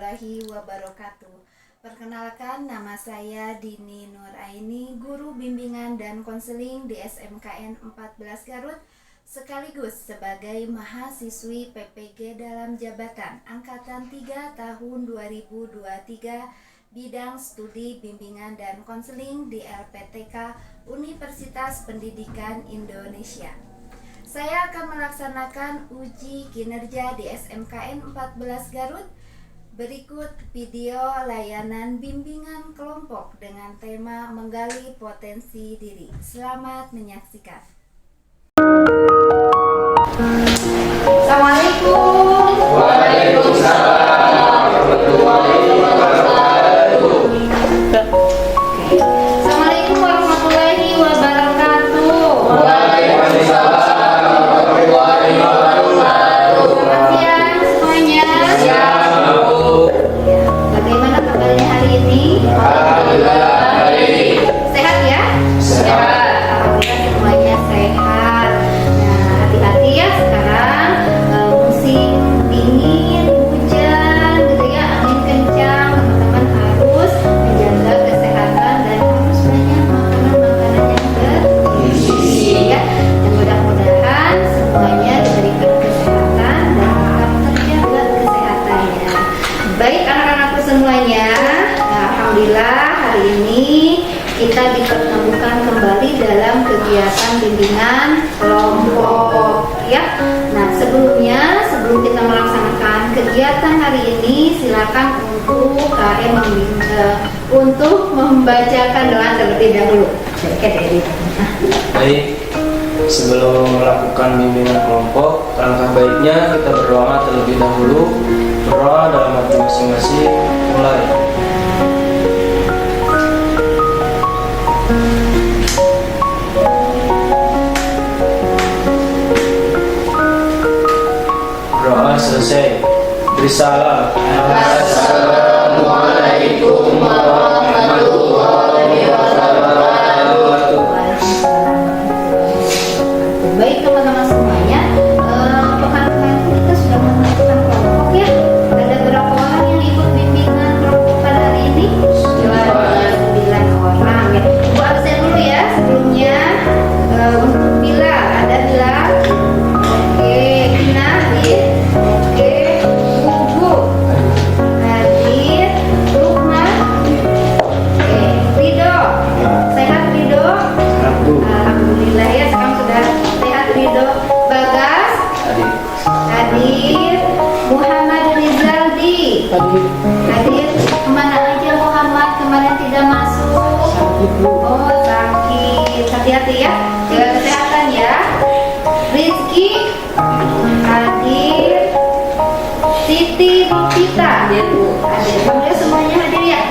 warahmatullahi wabarakatuh. Perkenalkan, nama saya Dini Nuraini, guru bimbingan dan konseling di SMKN 14 Garut, sekaligus sebagai mahasiswi PPG dalam jabatan Angkatan 3 tahun 2023 bidang studi bimbingan dan konseling di LPTK Universitas Pendidikan Indonesia. Saya akan melaksanakan uji kinerja di SMKN 14 Garut. Berikut video layanan bimbingan kelompok dengan tema menggali potensi diri. Selamat menyaksikan. Assalamualaikum. Waalaikumsalam warahmatullahi wabarakatuh. Assalamualaikum warahmatullahi wabarakatuh. Waalaikumsalam warahmatullahi wabarakatuh. Selamat siang semuanya. Siang, Bu. Bagaimana kabarnya hari ini? Alhamdulillah baik. Sehat ya? Sehat. Alhamdulillah semuanya sehat. Nah, hati-hati ya sekarang musim dingin, hujan gitu ya, angin kencang. Teman-teman harus menjaga kesehatan dan harus banyak makanan-makanan yang bergizi ya. Dan mudah-mudahan semuanya diberikan kesehatan dan tetap terjaga kesehatannya. Baik anak-anakku semuanya, nah, alhamdulillah hari ini kita dipertemukan kembali dalam kegiatan bimbingan kelompok ya. Nah, sebelum kita melaksanakan kegiatan hari ini, silakan untuk KM untuk membacakan doa terlebih dahulu. Baik, sebelum melakukan bimbingan kelompok, alangkah baiknya kita berdoa terlebih dahulu. Berdoa dalam hati masing-masing. Mulai. Doa selesai. Beri salam. Assalamualaikum warahmatullahi wabarakatuh. Baik teman-teman semuanya, pekan kemarin kita sudah melakukan kelompok ya. Ada berapa orang yang ikut bimbingan kelompok pada hari ini? 9 orang ya. Ibu absen dulu ya sebelumnya. Untuk Bila, ada Bila. Oke, Ina hadir. Oke, Gugu hadir. Lukman. Oke, Rido. Sehat Rido? Alhamdulillah ya, sekarang sudah sehat Rido. Bagas hadir. Muhammad Rizaldi hadir. Kemana aja Muhammad kemarin tidak masuk? Oh, sakit. Hati-hati ya, jaga kesehatan ya. Rizky hadir. Siti Rupita hadir. Alhamdulillah semuanya hadir ya.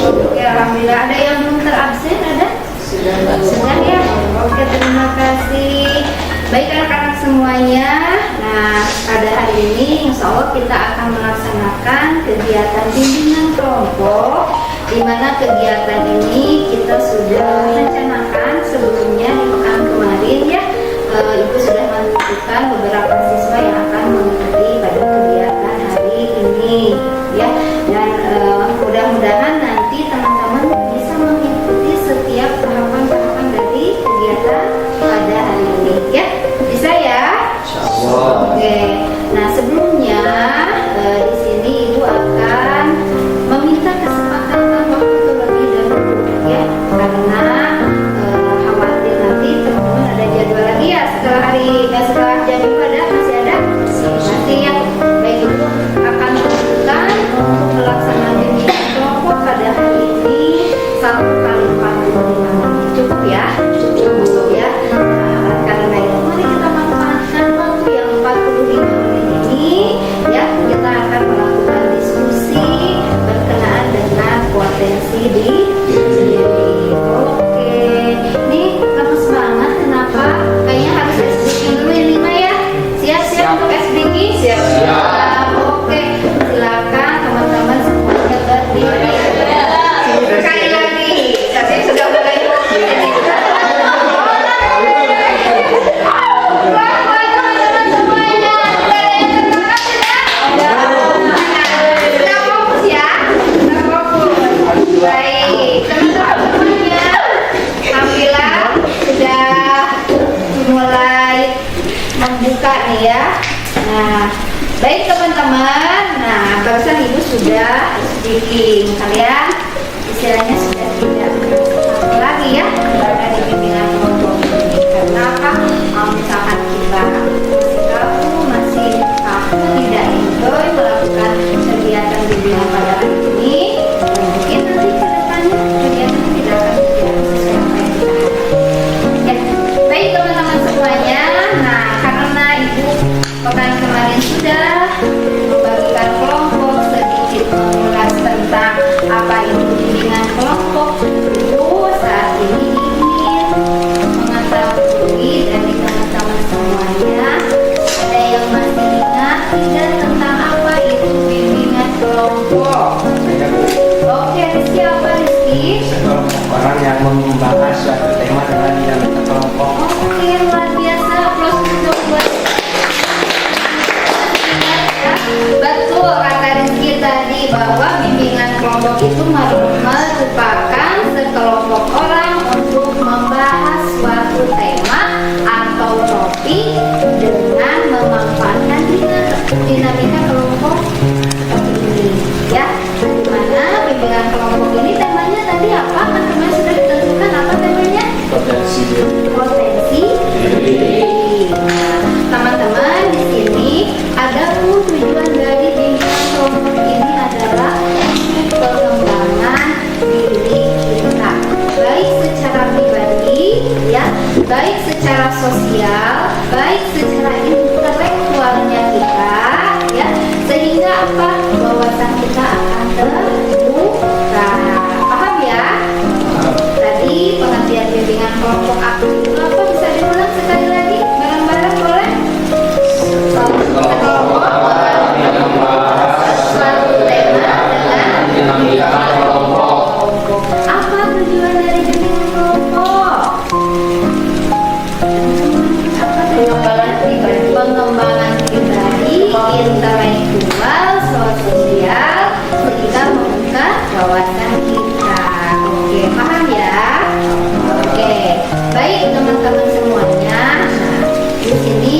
Oke, alhamdulillah. Ada yang belum terabsen ada? Sudah ya. Oke, terima kasih. Baik anak-anak semuanya. Nah, pada hari ini insya Allah kita akan melaksanakan kegiatan bimbingan kelompok, di mana kegiatan ini kita sudah rencanakan sebelumnya di pekan kemarin ya. Ibu sudah menentukan beberapa siswa yang akan mengikuti pada kegiatan hari ini ya. Dan mudah-mudahan nanti teman-teman bisa mengikuti setiap tahapan-tahapan dari kegiatan pada hari ini ya. Bisa ya? Insyaallah. Oke. Nah, sebelumnya di sini Ibu akan meminta kesepakatan waktu terlebih dahulu ya, karena khawatir nanti teman-teman ada jadwal lagi ya setelah jam ibadah masih ada. sudah speaking. Kalian istilahnya sudah tidak takut lagi ya berada di bimbingan kelompok ini. Karena apa? Kalau misalkan kita masih kaku, masih takut, tidak enjoy melakukan kegiatan bimbingan pada hari ini, mungkin nanti ke depannya kegiatan tidak akan berjalan sesuai apa yang kita harapkan. Ya, baik teman-teman semuanya. Nah, karena Ibu pekan kemarin sudah membagikan kelompok, sedikit mengulas tentang apa itu bimbingan kelompok, Ibu saat ini ingin mengetahui dari teman-teman semuanya, ada yang masih ingat tidak tentang apa itu bimbingan kelompok? Oke, siapa Rizky? Sekelompok orang yang membahas suatu tema dengan dinamika kelompok. Oke, luar biasa. Aplaus untuk buat. Betul kata Rizky tadi bahwa bimbingan kelompok itu merupakan sekelompok orang untuk membahas suatu tema atau topik dengan memanfaatkan dinamika kelompok seperti ini ya. Dimana bimbingan kelompok ini temanya tadi apa? Kan kemarin sudah ditentukan apa temanya? Potensi Potensi diri. Nah, teman-teman di sini ada tujuan dari bimbingan kelompok ini adalah pengembangan diri kita, baik secara pribadi, ya, baik secara sosial, baik secara intelektualnya kita, ya, sehingga apa? Wawasan kita akan terbuka. Paham ya? Tadi pengertian bimbingan kelompok aktif itu apa? Bisa diulang sekali lagi bareng-bareng boleh? Kelompok orang yang membahas suatu tema dengan dinamika kelompok. apa tujuan dari bimbingan kelompok? Apa pengembangan pribadi? Pengembangan pribadi, intelektual, sosial, sehingga membuka wawasan kita. Oke, paham ya? Oke, baik teman-teman semuanya. Nah, di sini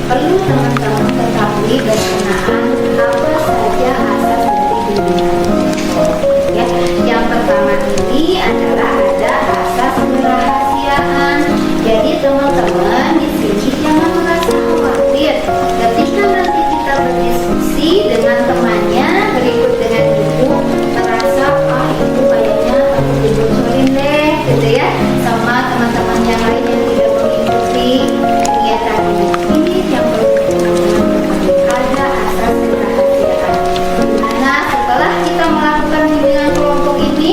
perlu teman-teman ketahui berkenaan apa saja asas dari bimbingan kelompok. Ya, yang pertama ini adalah ada asas kerahasiaan. Jadi teman-teman di sini jangan merasa khawatir ketika nanti kita berdiskusi dengan temannya berikut dengan ibu merasa itu kayaknya takut dibocorin deh, gitu ya, sama teman-teman yang lain yang tidak mengikuti kegiatan ini. Ini yang perlu teman-teman ketahui, ada asas kerahasiaan. Dimana setelah kita melakukan bimbingan kelompok ini,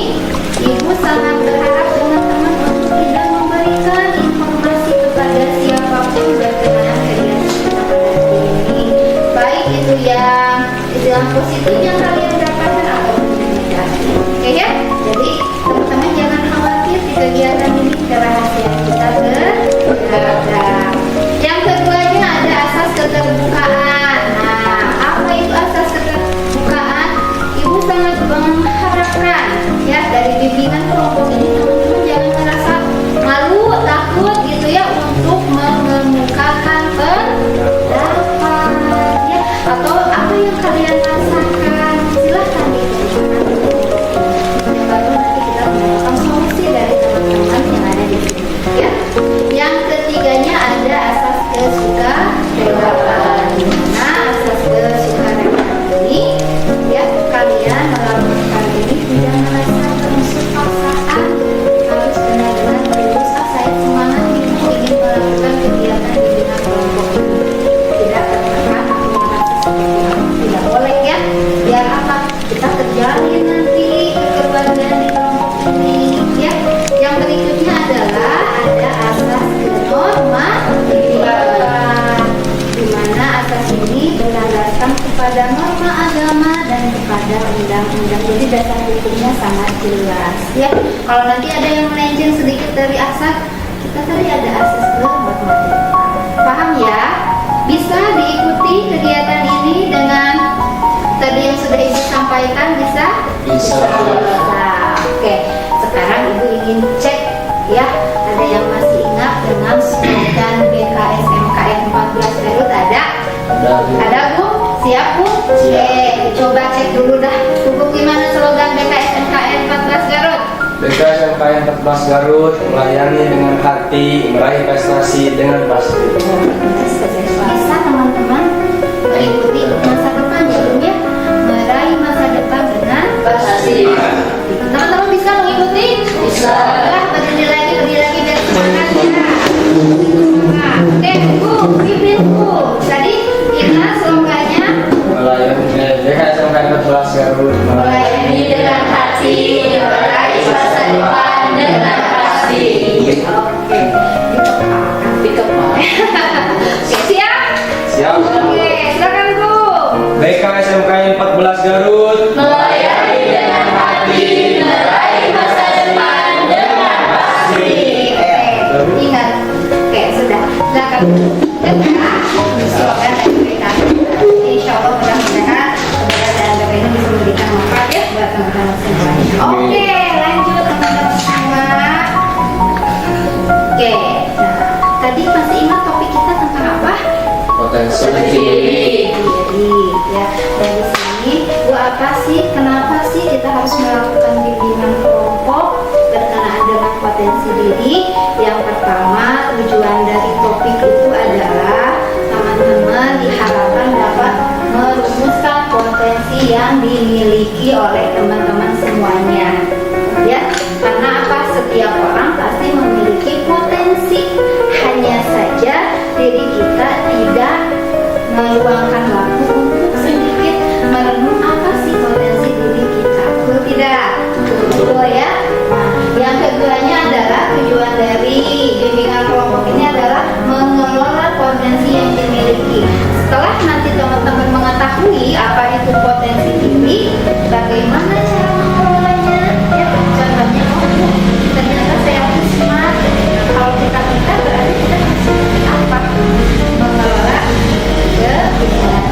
ibu sangat berharap teman-teman untuk tidak memberikan informasi kepada siapapun berkenaan kegiatan kita pada hari ini, baik itu yang positif yang kalian dapatkan ataupun yang negatif. Oke ya? Jadi teman-teman jangan khawatir, di kegiatan ini kerahasiaan kita terjaga. Yang keduanya ada asas keterbukaan. Nah, apa itu asas keterbukaan? Ibu sangat mengharapkan ya dari bimbingan kelompok ini teman-teman jangan merasa malu, takut gitu ya untuk mengemukakan pendapat ya, atau apa yang kalian rasakan silahkan dikemukakan di kelompok ini. Ya, baru nanti kita mendapatkan solusi dari teman-teman yang ada di sini ya. Yang ketiganya ada asas kesukarewaan. Nah, asas kesukarewaan ini ya, kalian melakukan ini tidak merasa termasuk paksaan, harus benar-benar tulus. Saya semangat ibu ingin melakukan kegiatan bimbingan kelompok ini, tidak tertekan atau merasa seperti itu, tidak boleh ya. Biar apa? Kita terjalin nanti kekeluargaan di kelompok ini ya. Yang berikutnya adalah ada asas kenormatifan, di mana asas ini berlandaskan kepada norma agama dan kepada undang-undang. Jadi dasar hukumnya sangat jelas ya. Kalau nanti ada yang melenceng sedikit dari asas, kita tadi ada asas kenormatifan. Paham ya? Bisa diikuti kegiatan ini dengan tadi yang sudah ibu sampaikan, bisa? Bisa. Oke, sekarang ibu ingin cek ya, ada yang masih ingat dengan slogan BKSMKN 14 Garut? Ada Bu? Siap Bu? Oke, coba cek dulu dah. Buku gimana slogan BKSMKN 14 Garut? BKSMKN 14 Garut melayani dengan hati, meraih prestasi dengan pasti. Bisa teman-teman mengikuti masa depan ya, meraih masa depan dengan pasti. Teman-teman bisa mengikuti? Bisa. Berdiri lagi biar semangat ya. Nah, oke, Bu, pimpin Bu. Tadi kita slogannya Melayani BKSMKN 14 Garut melayani dengan hati, meraih masa depan dengan pasti. Oke, Oke, siap? Siap. Oke, silakan Bu. BKSMKN 14 Garut Melayani dengan hati, meraih masa depan dengan pasti. Oke, ingat. Oke, sudah. Silakan Bu. Slogan dari mereka. Insya Allah mudah-mudahan slogan dan BK ini bisa memberikan manfaat ya buat teman-teman semuanya. Oke, lanjut teman-teman semua. Oke, nah tadi masih ingat topik kita tentang apa? potensi Diri ya. Dan di sini Bu apa sih? Kenapa sih kita harus melakukan bimbingan kelompok berkenaan dengan potensi diri? Yang pertama, tujuan dari topik itu adalah teman-teman diharapkan dapat merumuskan potensi yang dimiliki oleh teman-teman semuanya. Ya, karena apa? Setiap orang pasti memiliki potensi. Hanya saja diri kita tidak meluangkan waktu untuk sedikit merenung apa sih potensi diri kita. Betul tidak? Betul ya. Nah, yang keduanya adalah tujuan dari bimbingan kelompok ini adalah mengelola potensi yang dimiliki. Setelah nanti teman-teman mengetahui apa itu potensi diri, bagaimana cara mengelolanya? Ya, contohnya, oh, ternyata saya smart. Kalau kita berarti kita harus seperti apa mengelola kebiasaan.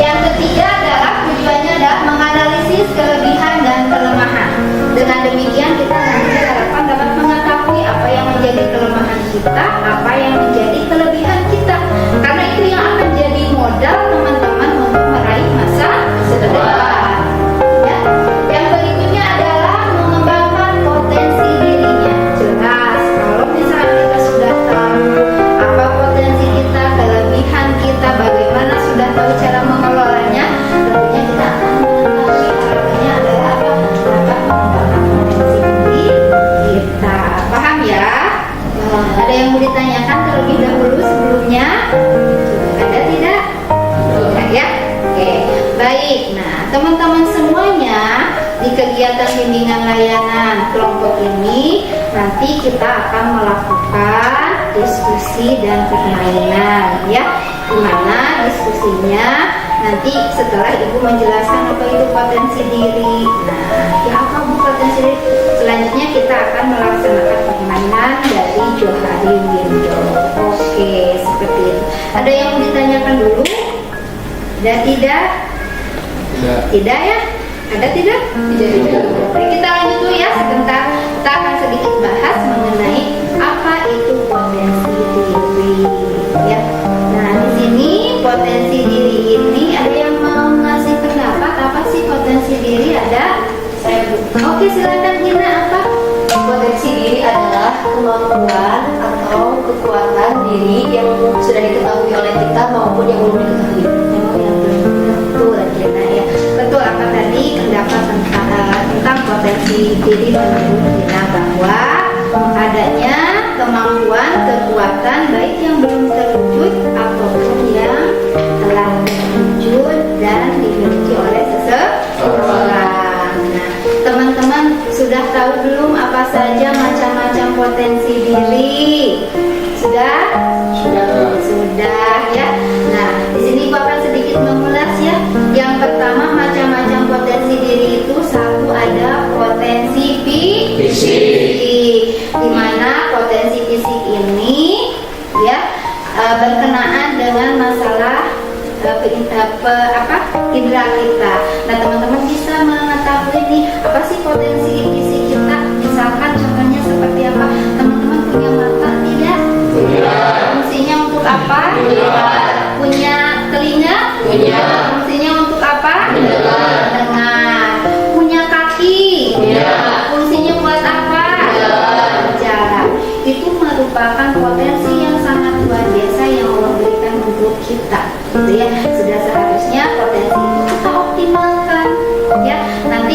Yang ketiga adalah tujuannya adalah menganalisis kelebihan dan kelemahan. Dengan demikian kita nanti diharapkan dapat mengetahui apa yang menjadi kelemahan kita, apa yang menjadi kelebihan kita. Karena itu yang akan jadi modal teman-teman untuk meraih masa depan. Ya. Yang berikutnya adalah mengembangkan potensi dirinya. Jelas, kalau misalnya kita sudah tahu apa potensi kita, kelebihan kita, bagaimana sudah tahu cara mengelolanya, tentunya kita akan mengetahui harapannya adalah apa? Dapat mengembangkan potensi diri kita. Paham ya? Ada yang mau ditanyakan terlebih dahulu sebelumnya? Ada tidak? Tidak ya? Oke, baik. Nah, teman-teman semuanya di kegiatan bimbingan layanan kelompok ini nanti kita akan melakukan diskusi dan permainan ya. Dimana diskusinya nanti setelah Ibu menjelaskan apa itu potensi diri. Nah, ya apa Bu potensi diri? Selanjutnya kita akan melaksanakan permainan dari Johari Window. Oke, seperti itu. Ada yang mau ditanyakan dulu? Ada tidak? Tidak ya? Ada tidak? Tidak. Oke, kita lanjut dulu ya sebentar. Kita akan sedikit bahas mengenai apa itu potensi diri ya. Nah, di sini potensi diri ini ada yang mau ngasih pendapat apa sih potensi diri? Ada? Saya Oke, silakan Gina, apa? Potensi diri adalah kemampuan atau kekuatan diri yang sudah diketahui oleh kita maupun yang belum diketahui. Betul, Gina ya. Betul apa tadi pendapat tentang potensi diri menurut Gina bahwa adanya kemampuan, kekuatan baik yang belum terwujud ataupun yang telah terwujud dan dimiliki oleh seseorang. Nah, teman-teman sudah tahu belum apa saja macam-macam potensi diri? Sudah? Sudah ya. Nah, di sini Ibu akan sedikit mengulas ya. Yang pertama macam-macam potensi diri itu satu ada potensi fisik. Di mana potensi fisik ini ya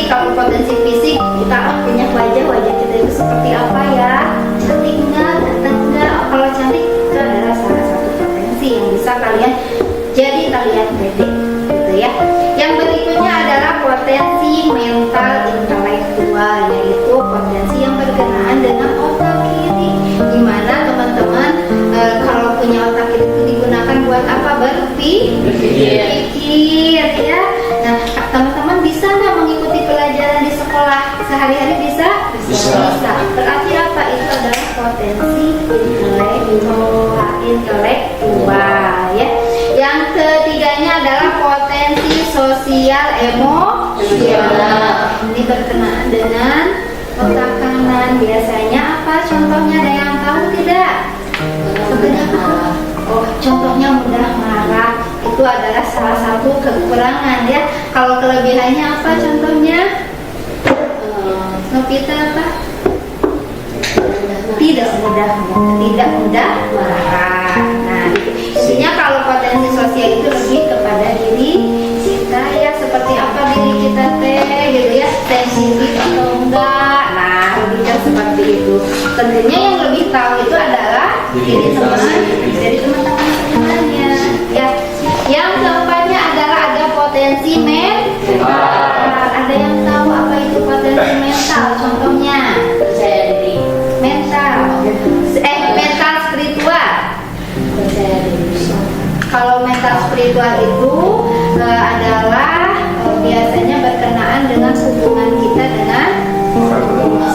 kalau potensi fisik kita punya wajah kita itu seperti apa ya, cantik enggak, ganteng enggak. Kalau cantik itu adalah salah satu potensi yang bisa kalian jadi terlihat pede gitu ya. Yang berikutnya adalah potensi mental intelektual, yaitu potensi yang berkenaan dengan otak kiri. Dimana teman-teman kalau punya otak kiri itu digunakan buat apa? Berpikir ya. Nah, teman-teman bisa nggak mengikuti pelajaran di sekolah sehari-hari? Bisa. Berarti apa? Itu adalah potensi intelektual ya. Yang ketiganya adalah potensi sosial emosional. Ini berkenaan dengan otak kanan. Biasanya apa contohnya? Ada yang tahu tidak? Contohnya apa? Oh, contohnya mudah marah. Itu adalah salah satu kekurangan ya. Kalau kelebihannya apa contohnya? Novita apa? Tidak mudah marah. Nah, intinya kalau potensi sosial itu lebih kepada diri kita ya, seperti apa diri kita gitu ya, sensitif atau enggak. Nah, lebih ke seperti itu. Tentunya yang lebih tahu itu adalah diri teman-teman semuanya ya. Yang keempatnya adalah ada potensi mental. Ada yang tahu apa itu potensi mental? Contohnya mental spiritual. Kalau mental spiritual itu adalah biasanya berkenaan dengan hubungan kita dengan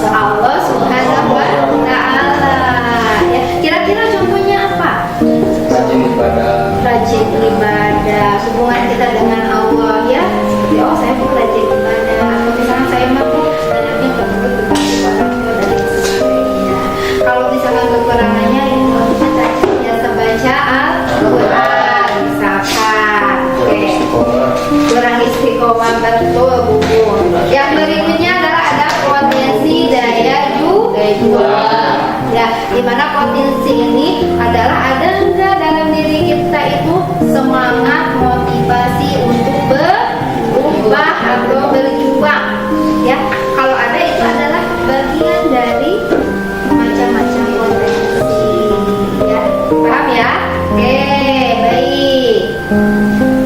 Allah Subhanahu wa Ta'ala ya. Kira-kira contohnya apa? Rajin ibadah, hubungan kita dengan Allah ya. Seperti saya pun rajin ibadah, atau misalnya saya mampu anaknya berbuat orang tua dan sebagainya. Kalau misalkan kekurangannya itu kita biasa baca Al-Quran misalkan. Kurang istiqomah, betul buku. Yang berikutnya adalah ada potensi daya juang ya, dimana potensi ini adalah ada enggak dalam diri kita itu semangat, motivasi untuk berubah atau berjuang ya. Kalau ada, itu adalah bagian dari macam-macam potensi ya. Paham ya? Oke, baik.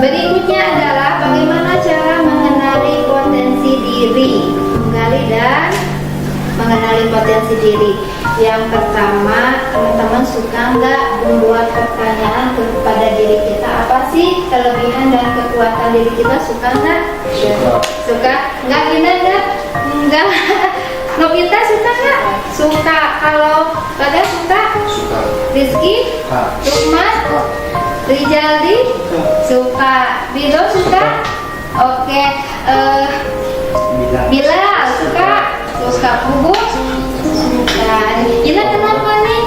Berikutnya adalah bagaimana cara mengenali potensi diri, menggali dan mengenali potensi diri. Yang pertama, teman-teman suka nggak membuat pertanyaan kepada diri kita, apa sih kelebihan dan kekuatan diri kita? Suka nggak? Suka. Nggak Gina nggak? Nggak. Novita suka nggak? Suka. Kalau pada suka? Rizky? Lukman? Rijaldi? Suka. Bilo suka? Oke. Bilal suka? Suka. Bubu? Suka. Gina kenapa nih?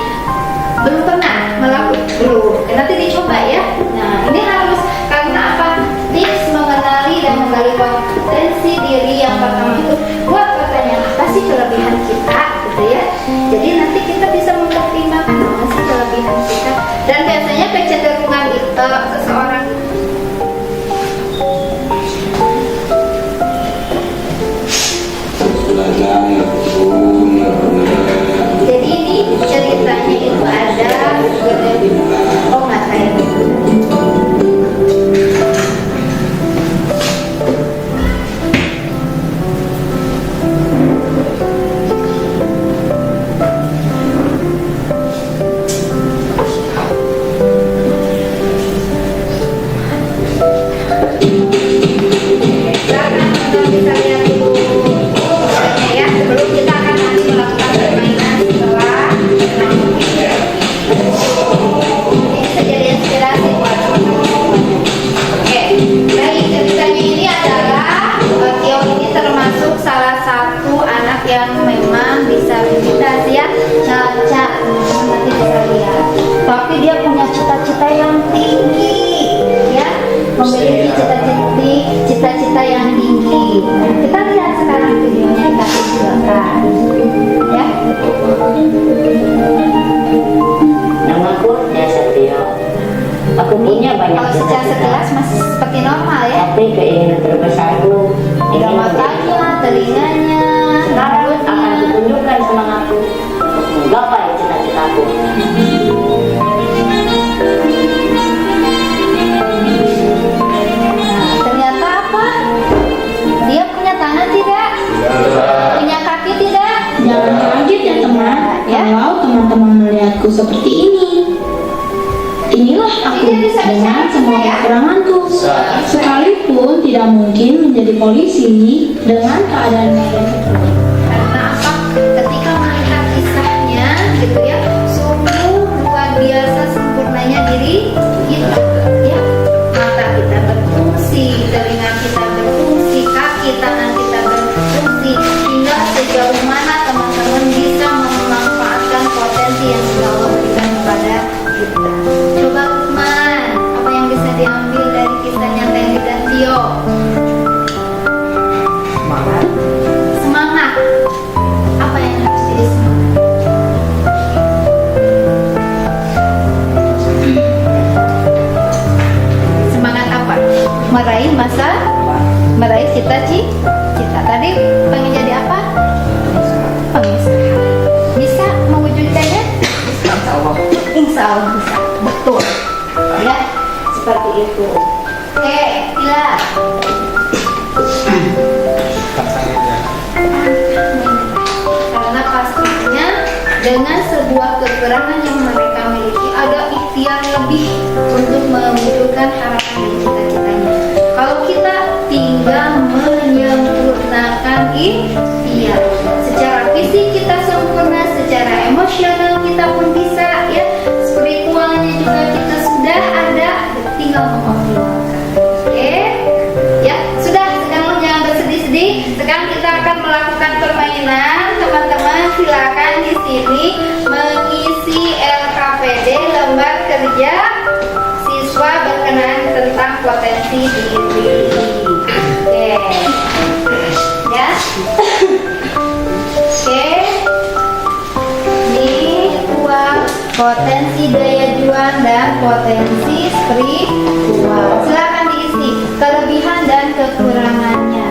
Belum pernah melakukan? Belum. Nanti dicoba ya. Nah, ini harus, karena apa? Tips mengenali dan menggali potensi diri yang pertama itu buat pertanyaan, apa sih kelebihan kita gitu ya. Jadi nanti kita bisa mempertimbangkan apa sih kelebihan kita. Dan biasanya kecenderungan seseorang jadi ini ceritanya itu ada nggak saya bisa lihat dulu ya, sebelum kita akan nanti melakukan permainan setelah bisa jadi inspirasi buat teman-teman. Oke, baik, ceritanya ini adalah Tio ini termasuk salah satu anak yang memang disabilitas ya, cacat, nanti bisa lihat. Tapi dia punya cita-cita yang tinggi ya, memiliki cita-cita yang tinggi. Kita lihat sekarang videonya, kita silakan ya. Namaku Desa Tio. Aku punya banyak Kalau secara sekilas masih seperti normal ya. tapi keinginan terbesarku Tidak ingin makanya telinganya, Sekarang akan mulutnya. kutunjukkan semangatku untuk menggapai cita-citaku. Nah, ternyata apa? Dia punya tangan tidak? Punya kaki tidak? Jangan kaget ya teman, Ya. kalau teman-teman melihatku seperti ini. Inilah aku Dia bisa dengan bicara, semua ya? kekuranganku. Sekalipun tidak mungkin menjadi polisi dengan keadaan badan seperti ini. Karena apa? Ketika melihat kisahnya gitu ya, sungguh luar biasa sempurnanya diri kita ya. Mata kita berfungsi, telinga kita berfungsi, kaki tangan kita berfungsi, hingga sejauh mana teman-teman bisa memanfaatkan potensi yang sudah Allah berikan kepada kita. Coba Lukman, apa yang bisa diambil dari kisahnya Teddy dan Tio? Semangat. Apa yang harus jadi semangat? Semangat apa? Meraih cita-cita. Tadi pengen jadi apa? Pengusaha. Bisa mewujudkannya? Insya Allah bisa. Betul. Ya, seperti itu. Oke, Ila. Karena pastinya dengan sebuah kekurangan yang mereka miliki ada ikhtiar lebih untuk mewujudkan harapan dan cita-citanya. Kalau kita tinggal menyempurnakan ikhtiar, secara fisik kita sempurna, secara emosional kita pun bisa ya, spiritualnya juga kita sudah ada, tinggal mengoptimalkan. Oke, ya sudah. Sekarang jangan bersedih-sedih. Sekarang kita akan melakukan permainan. Teman-teman silakan di sini mengisi LKPD lembar kerja siswa berkenaan tentang potensi diri. Oke, ya. Oke, ini uang potensi daya juang dan potensi spiritual. Silakan diisi kelebihan dan kekurangannya.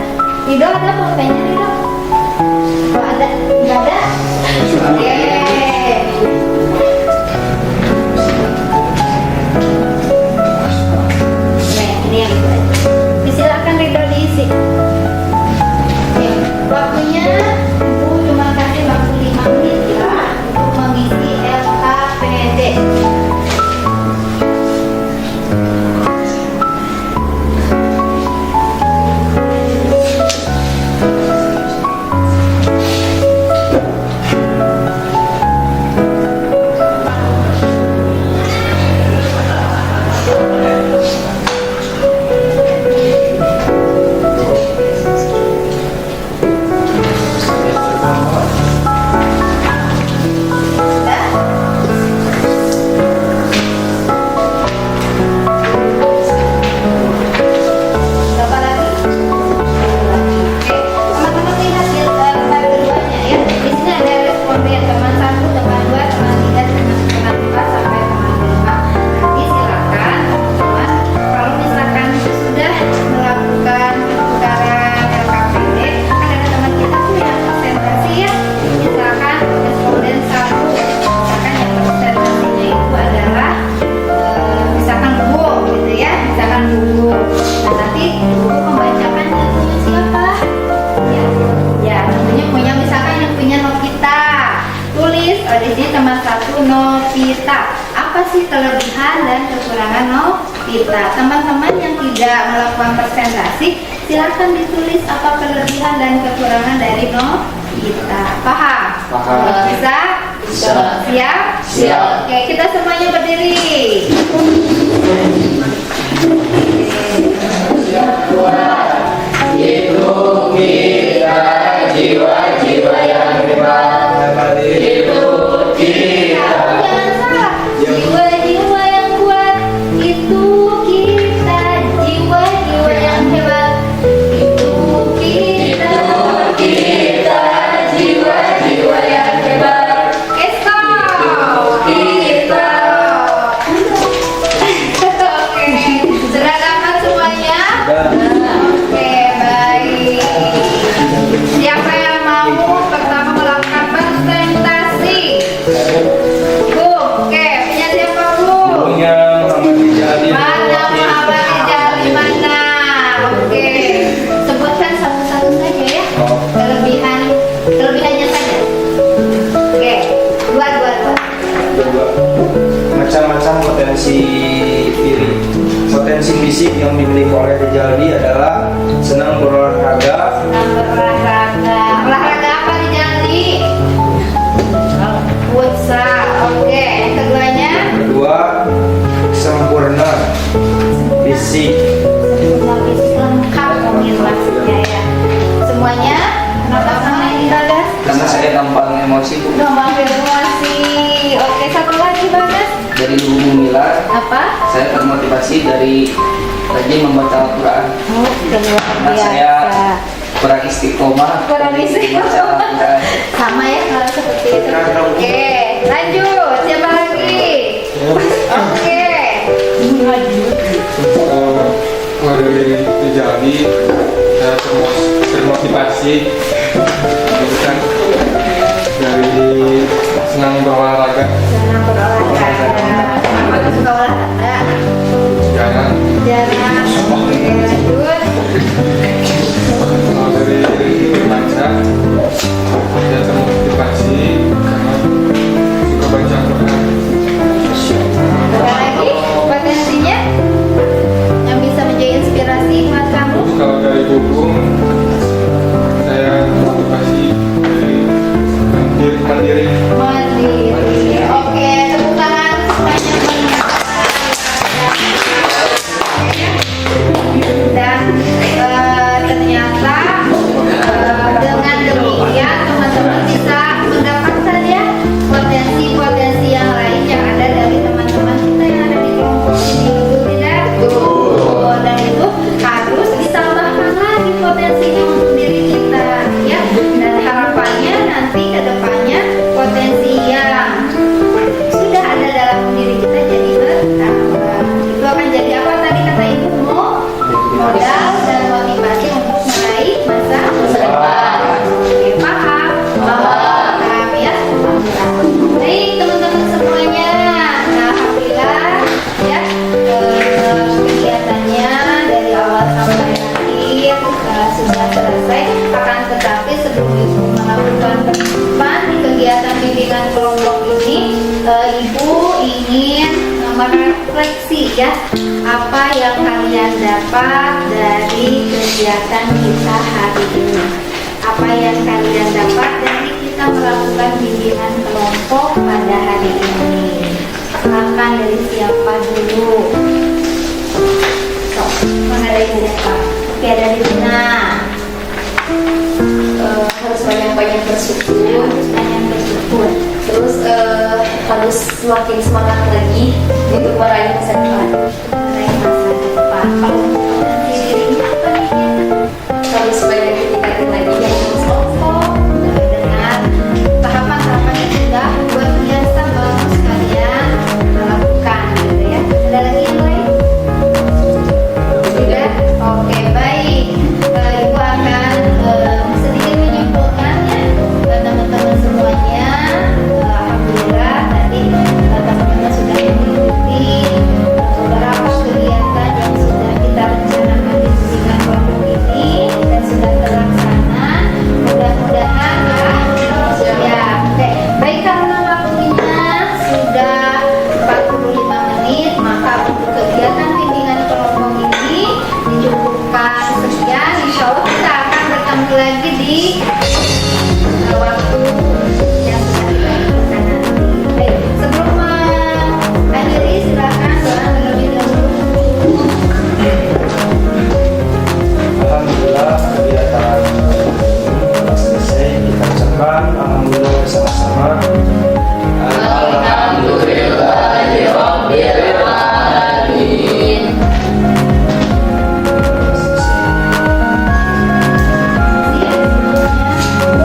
Rido ada pulpennya Rido? Oh, ada? Nggak ada? Oke. Nah, ini yang itu aja. Silakan Rido diisi. Oke, waktunya Ibu cuma kasih waktu 5 menit ya untuk mengisi LKPD. Berapa lagi? Oke, teman-teman lihat di lembar keduanya ya. Di sini ada responden teman 1, teman 2, teman 3, teman 4 sampai teman 5. Nanti silakan teman-teman kalau misalkan sudah melakukan pertukaran LKPD, kan ada teman kita tuh yang presentasi ya. Misalkan responden 1, misalkan yang presentasinya itu adalah misalkan buku gitu ya, misalkan buku. Nah nanti buku membacakan tentunya siapa? Ya tentunya punya misalkan yang punya Novita. Tulis di sini teman 1 Novita. Apa sih kelebihan dan kekurangan Novita? Teman-teman yang tidak melakukan presentasi, silakan ditulis apa kelebihan dan kekurangan dari Novita. Paham? Paham. Bisa? Bisa. Siap? Siap. Oke, kita semuanya berdiri. Hidup kita jiwa-jiwa yang hebat. Hidup kita Jangan salah. Jiwa-jiwa yang kuat itu kita, jiwa-jiwa yang hebat itu kita. jiwa-jiwa yang hebat. Stop. Kita. Siapa yang mau pertama melakukan presentasi? Bu, oke, punya siapa Bu? Punya Muhammad Rijali. Mana Muhammad Rijali mana? Oke, sebutkan satu-satu saja ya. Oh. Kelebihannya saja. Oke, dua. Kedua, macam-macam potensi fisik yang dimiliki oleh Rijali adalah senang berolahraga, Olahraga apa Rijali? Futsal. Oke, yang keduanya? kedua sempurna fisik, Lebih lengkap mungkin maksudnya ya. Semuanya? Kenapa sama ini Bagas? Karena saya gampang emosi Bu. Gampang emosi. Oke, satu lagi Bagas. Dari Ibu Mila, Apa? saya termotivasi dari rajin membaca Al-Quran. Oh, luar Karena saya biasa. kurang istiqomah. Kurang dari istiqomah. membaca Al-Quran. Sama ya kalau seperti itu. Oke, lanjut. Siapa lagi? Oke. Kalau dari Rijali saya termotivasi gitu kan, dari senang berolahraga, Senang berolahraga. Apa suka olahraga? jarang. Jarang. Oke, lanjut. Kalau dari baca saya termotivasi karena suka baca Quran. Apa lagi? Potensinya yang bisa menjadi inspirasi buat kamu? Terus kalau dari buku saya termotivasi dari mandiri. Mandiri. Oke, tepuk tangan semuanya. Dan ternyata dengan demikian teman-teman bisa mendapatkan ya potensi-potensi yang lain yang ada dari teman-teman kita yang ada di kelompok ini, betul tidak? Betul. Dan itu harus ditambahkan lagi potensinya untuk diri kita ya. Dan harapannya nanti ke depannya potensi yang sudah ada dalam diri kita jadi bertambah. Itu akan jadi apa tadi kata Ibu? Modal dan motivasi untuk meraih masa depan. Oke, paham? Paham ya? Baik teman-teman semuanya. Nah, alhamdulillah ya kegiatannya dari awal sampai akhir sudah selesai. Akan tetapi sebelum Ibu melakukan penutupan di kegiatan bimbingan kelompok ini, Ibu ingin merefleksi ya apa yang kalian dapat dari kegiatan kita hari ini. Apa yang kalian dapat dari kita melakukan bimbingan kelompok pada hari ini. Silakan dari siapa dulu? So, mana dari siapa? Oke, dari Dina. Harus banyak-banyak bersyukur, Banyak bersyukur. terus harus semakin semangat lagi untuk meraih masa depan. Meraih masa depan. Kalau